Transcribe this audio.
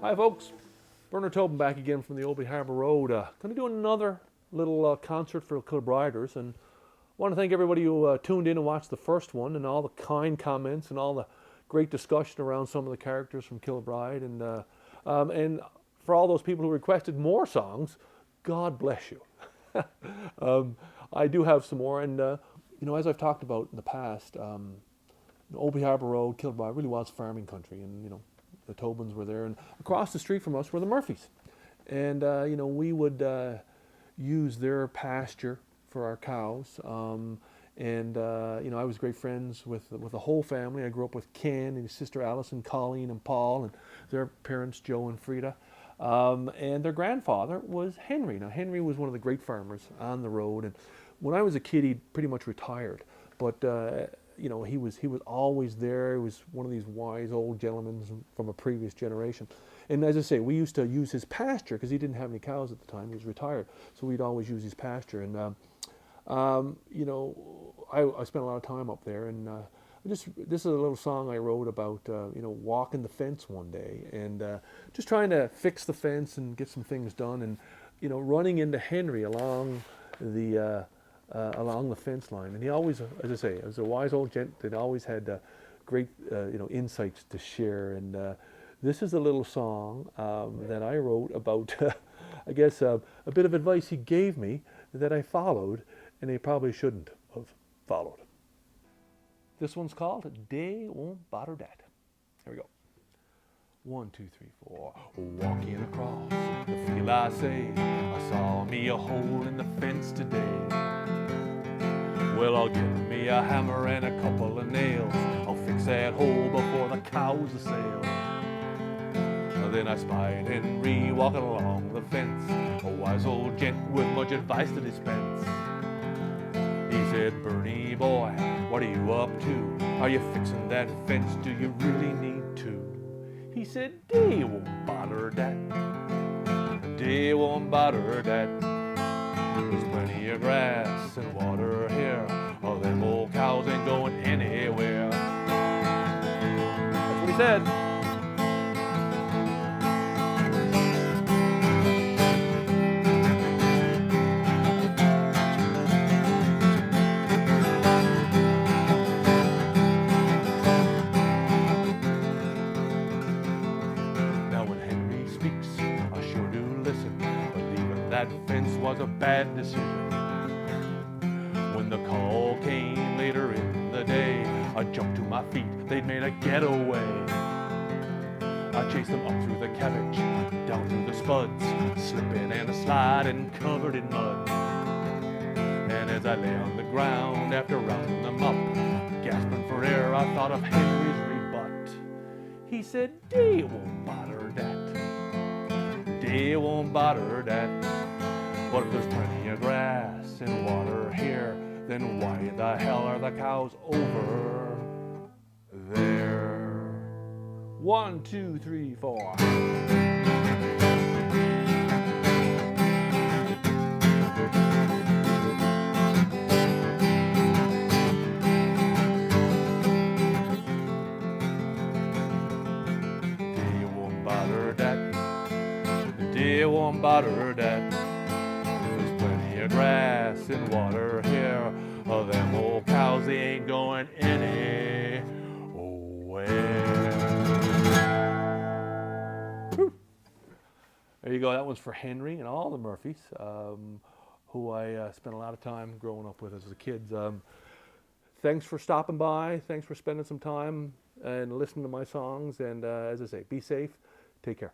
Hi folks, Bernard Tobin back again from the Old Harbour Road. Going to do another little concert for Kilbriders, and want to thank everybody who tuned in and watched the first one, and all the kind comments and all the great discussion around some of the characters from Kilbride, and for all those people who requested more songs, God bless you. I do have some more, and as I've talked about in the past, Old Harbour Road, Kilbride really was farming country, and the Tobins were there, and across the street from us were the Murphys, and we would use their pasture for our cows, I was great friends with the whole family. I grew up with Ken and his sister Allison, Colleen and Paul, and their parents Joe and Frida, and their grandfather was Henry. Now Henry was one of the great farmers on the road, and when I was a kid he'd pretty much retired, but he was always there. He was one of these wise old gentlemen from a previous generation. And as I say, we used to use his pasture because he didn't have any cows at the time. He was retired, so we'd always use his pasture. And I spent a lot of time up there. And this is a little song I wrote about walking the fence one day and just trying to fix the fence and get some things done, and running into Henry along the fence line. And he always, as I say, was a wise old gent that always had great insights to share. And this is a little song that I wrote about I guess a bit of advice he gave me that I followed, and he probably shouldn't have followed. This one's called Day Won't Bother Dat. Here we go. 1, 2, 3, 4. Walking across the field, I say, I saw me a hole in the fence today. Well, I'll get me a hammer and a couple of nails. I'll fix that hole before the cows assail. Then I spied Henry walking along the fence, a wise old gent with much advice to dispense. He said, Bernie boy, what are you up to? Are you fixing that fence? Do you really need to? He said, Day won't bother dat. Day won't bother dat. There's plenty of grass and water here. Oh, them old cows ain't going anywhere. That's what he said. Now when Henry speaks, I sure do listen, but leaving that fence was a bad decision. When the call came later in the day, I jumped to my feet, they'd made a getaway. I chased them up through the cabbage, down through the spuds, slipping and a sliding covered in mud. And as I lay on the ground after rounding them up, gasping for air, I thought of Henry's rebut. He said, Day won't bother dat. Day won't bother dat. But if there's plenty of grass and water here, then why the hell are the cows over there? 1, 2, 3, 4. Day won't bother dat. Day won't bother dat. There's plenty of grass and water here. Oh, them old cows, they ain't going anywhere. There you go. That one's for Henry and all the Murphys, who I spent a lot of time growing up with as a kid. Thanks for stopping by. Thanks for spending some time and listening to my songs. And as I say, be safe. Take care.